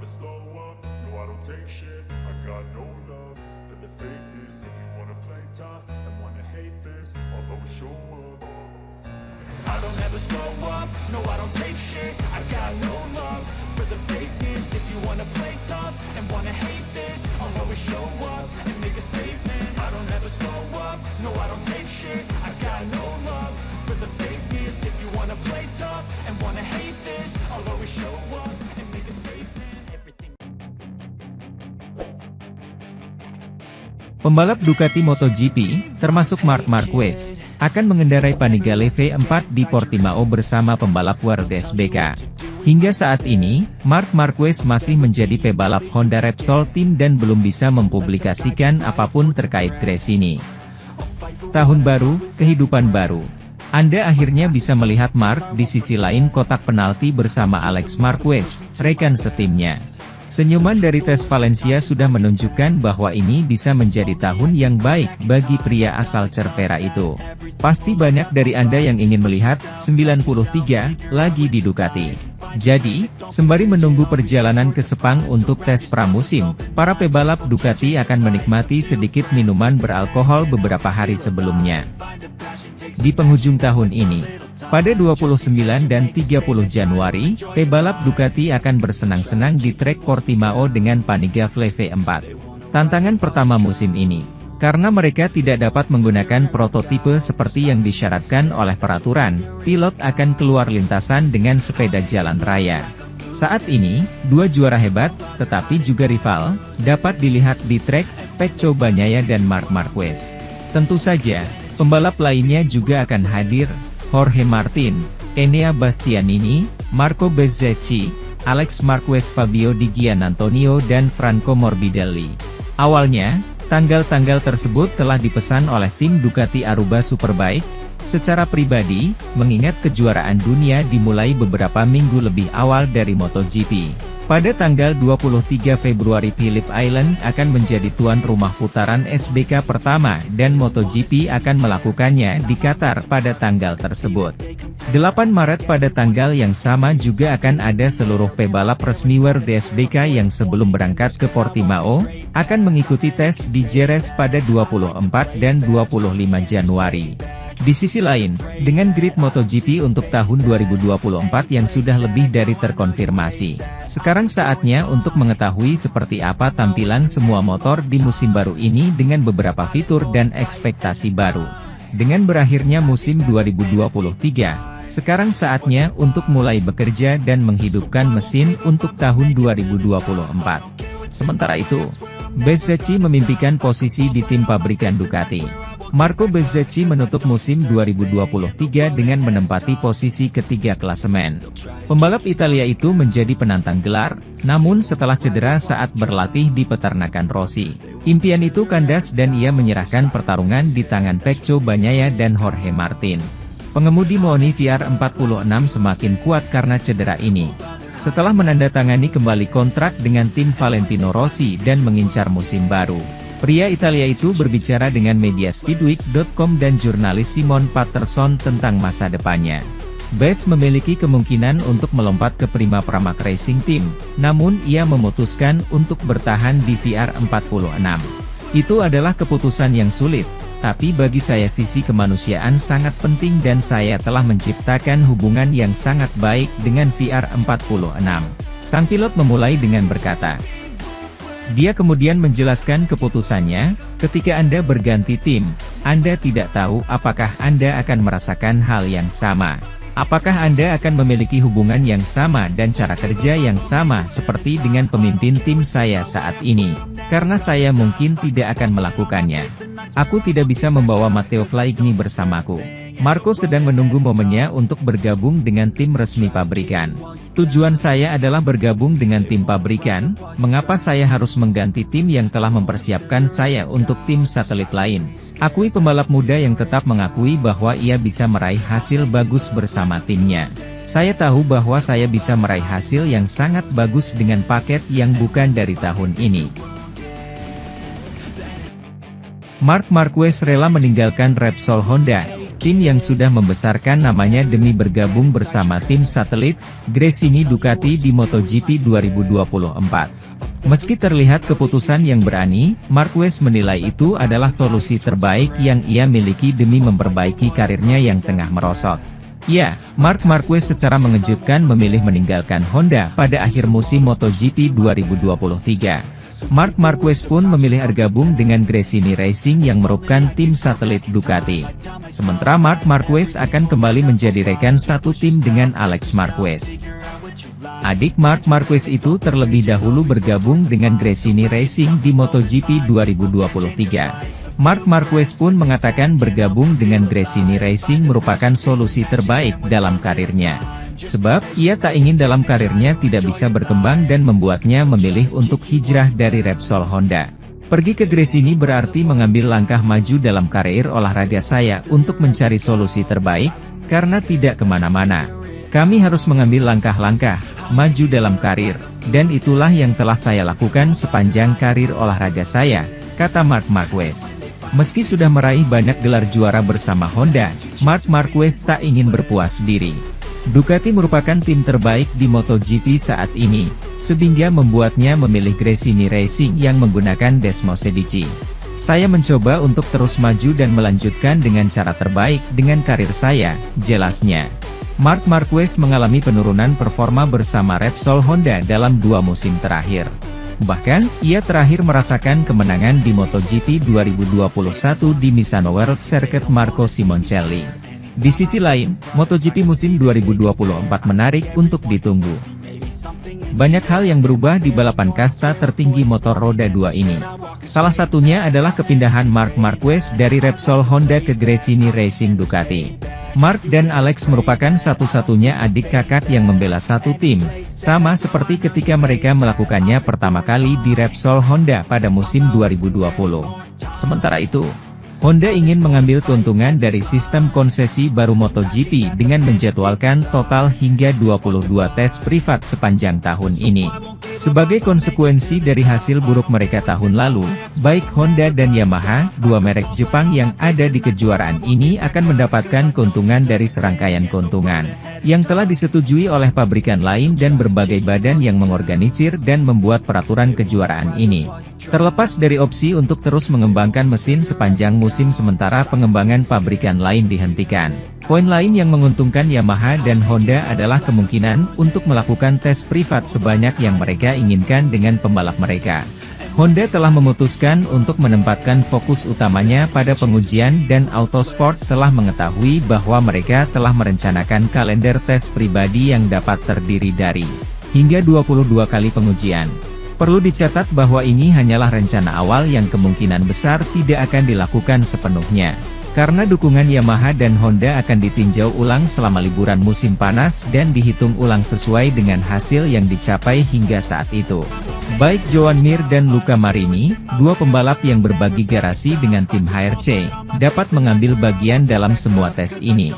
never slow up, no I don't take shit. I got no love for the fakeness. If you wanna play tough and wanna hate this, I'll always show up. I don't ever slow up, no I don't take shit. I got no love for the fakeness. If you wanna play tough and wanna hate this, I'll always show up and make a statement. I don't ever slow up, no I don't take shit. I got no love for the fakeness. If you wanna play tough and wanna hate this, I'll always show up and make a statement. Everything. Pembalap Ducati MotoGP, termasuk Marc Marquez, akan mengendarai Panigale V4 di Portimao bersama pembalap World SBK. Hingga saat ini, Marc Marquez masih menjadi pebalap Honda Repsol Team dan belum bisa mempublikasikan apapun terkait race ini. Tahun baru, kehidupan baru. Anda akhirnya bisa melihat Marc di sisi lain kotak penalti bersama Alex Marquez, rekan setimnya. Senyuman dari tes Valencia sudah menunjukkan bahwa ini bisa menjadi tahun yang baik bagi pria asal Cervera itu. Pasti banyak dari Anda yang ingin melihat 93 lagi di Ducati. Jadi, sembari menunggu perjalanan ke Sepang untuk tes pramusim, para pebalap Ducati akan menikmati sedikit minuman beralkohol beberapa hari sebelumnya. Di penghujung tahun ini, pada 29 dan 30 Januari, pebalap Ducati akan bersenang-senang di trek Portimao dengan Panigale V4. Tantangan pertama musim ini, karena mereka tidak dapat menggunakan prototipe seperti yang disyaratkan oleh peraturan, pilot akan keluar lintasan dengan sepeda jalan raya. Saat ini, dua juara hebat, tetapi juga rival, dapat dilihat di trek, Pecco Bagnaia dan Marc Marquez. Tentu saja, pembalap lainnya juga akan hadir, Jorge Martin, Enea Bastianini, Marco Bezzecchi, Alex Marquez, Fabio Di Giannantonio dan Franco Morbidelli. Awalnya, tanggal-tanggal tersebut telah dipesan oleh tim Ducati Aruba Superbike. Secara pribadi, mengingat kejuaraan dunia dimulai beberapa minggu lebih awal dari MotoGP. Pada tanggal 23 Februari Phillip Island akan menjadi tuan rumah putaran SBK pertama dan MotoGP akan melakukannya di Qatar pada tanggal tersebut. 8 Maret pada tanggal yang sama juga akan ada seluruh pebalap resmi World SBK yang sebelum berangkat ke Portimao, akan mengikuti tes di Jerez pada 24 dan 25 Januari. Di sisi lain, dengan grid MotoGP untuk tahun 2024 yang sudah lebih dari terkonfirmasi, sekarang saatnya untuk mengetahui seperti apa tampilan semua motor di musim baru ini dengan beberapa fitur dan ekspektasi baru. Dengan berakhirnya musim 2023, sekarang saatnya untuk mulai bekerja dan menghidupkan mesin untuk tahun 2024. Sementara itu, Bezzecchi memimpikan posisi di tim pabrikan Ducati. Marco Bezzecchi menutup musim 2023 dengan menempati posisi ketiga klasemen. Pembalap Italia itu menjadi penantang gelar, namun setelah cedera saat berlatih di peternakan Rossi, impian itu kandas dan ia menyerahkan pertarungan di tangan Pecco Bagnaia dan Jorge Martin. Pengemudi Moni VR46 semakin kuat karena cedera ini. Setelah menandatangani kembali kontrak dengan tim Valentino Rossi dan mengincar musim baru, pria Italia itu berbicara dengan media Speedweek.com dan jurnalis Simon Patterson tentang masa depannya. Bez memiliki kemungkinan untuk melompat ke Prima Pramac Racing Team, namun ia memutuskan untuk bertahan di VR46. Itu adalah keputusan yang sulit, tapi bagi saya sisi kemanusiaan sangat penting dan saya telah menciptakan hubungan yang sangat baik dengan VR46. Sang pilot memulai dengan berkata. Dia kemudian menjelaskan keputusannya, ketika Anda berganti tim, Anda tidak tahu apakah Anda akan merasakan hal yang sama. Apakah Anda akan memiliki hubungan yang sama dan cara kerja yang sama seperti dengan pemimpin tim saya saat ini? Karena saya mungkin tidak akan melakukannya. Aku tidak bisa membawa Matteo Flaigni bersamaku. Marco sedang menunggu momennya untuk bergabung dengan tim resmi pabrikan. Tujuan saya adalah bergabung dengan tim pabrikan. Mengapa saya harus mengganti tim yang telah mempersiapkan saya untuk tim satelit lain? Akui pembalap muda yang tetap mengakui bahwa ia bisa meraih hasil bagus bersama timnya. Saya tahu bahwa saya bisa meraih hasil yang sangat bagus dengan paket yang bukan dari tahun ini. Marc Marquez rela meninggalkan Repsol Honda. tim yang sudah membesarkan namanya demi bergabung bersama tim satelit, Gresini Ducati di MotoGP 2024. Meski terlihat keputusan yang berani, Marquez menilai itu adalah solusi terbaik yang ia miliki demi memperbaiki karirnya yang tengah merosot. Ya, Marc Marquez secara mengejutkan memilih meninggalkan Honda pada akhir musim MotoGP 2023. Marc Marquez pun memilih bergabung dengan Gresini Racing yang merupakan tim satelit Ducati. Sementara Marc Marquez akan kembali menjadi rekan satu tim dengan Alex Marquez. Adik Marc Marquez itu terlebih dahulu bergabung dengan Gresini Racing di MotoGP 2023. Marc Marquez pun mengatakan bergabung dengan Gresini Racing merupakan solusi terbaik dalam karirnya. Sebab, ia tak ingin dalam karirnya tidak bisa berkembang dan membuatnya memilih untuk hijrah dari Repsol Honda. Pergi ke Gresini berarti mengambil langkah maju dalam karir olahraga saya untuk mencari solusi terbaik, karena tidak kemana-mana. Kami harus mengambil langkah-langkah maju dalam karir, dan itulah yang telah saya lakukan sepanjang karir olahraga saya, kata Marc Marquez. Meski sudah meraih banyak gelar juara bersama Honda, Marc Marquez tak ingin berpuas diri. Ducati merupakan tim terbaik di MotoGP saat ini, sehingga membuatnya memilih Gresini Racing yang menggunakan Desmos Edici. Saya mencoba untuk terus maju dan melanjutkan dengan cara terbaik dengan karir saya, jelasnya. Marc Marquez mengalami penurunan performa bersama Repsol Honda dalam 2 musim terakhir. Bahkan, ia terakhir merasakan kemenangan di MotoGP 2021 di Misano World Circuit Marco Simoncelli. Di sisi lain, MotoGP musim 2024 menarik untuk ditunggu. Banyak hal yang berubah di balapan kasta tertinggi motor roda 2 ini. Salah satunya adalah kepindahan Marc Marquez dari Repsol Honda ke Gresini Racing Ducati. Marc dan Alex merupakan satu-satunya adik kakak yang membela satu tim, sama seperti ketika mereka melakukannya pertama kali di Repsol Honda pada musim 2020. Sementara itu, Honda ingin mengambil keuntungan dari sistem konsesi baru MotoGP dengan menjadwalkan total hingga 22 tes privat sepanjang tahun ini. Sebagai konsekuensi dari hasil buruk mereka tahun lalu, baik Honda dan Yamaha, dua merek Jepang yang ada di kejuaraan ini akan mendapatkan keuntungan dari serangkaian keuntungan yang telah disetujui oleh pabrikan lain dan berbagai badan yang mengorganisir dan membuat peraturan kejuaraan ini. Terlepas dari opsi untuk terus mengembangkan mesin sepanjang musim sementara pengembangan pabrikan lain dihentikan. Poin lain yang menguntungkan Yamaha dan Honda adalah kemungkinan untuk melakukan tes privat sebanyak yang mereka inginkan dengan pembalap mereka. Honda telah memutuskan untuk menempatkan fokus utamanya pada pengujian dan Autosport telah mengetahui bahwa mereka telah merencanakan kalender tes pribadi yang dapat terdiri dari hingga 22 kali pengujian. Perlu dicatat bahwa ini hanyalah rencana awal yang kemungkinan besar tidak akan dilakukan sepenuhnya. Karena dukungan Yamaha dan Honda akan ditinjau ulang selama liburan musim panas dan dihitung ulang sesuai dengan hasil yang dicapai hingga saat itu. Baik Joan Mir dan Luca Marini, dua pembalap yang berbagi garasi dengan tim HRC, dapat mengambil bagian dalam semua tes ini.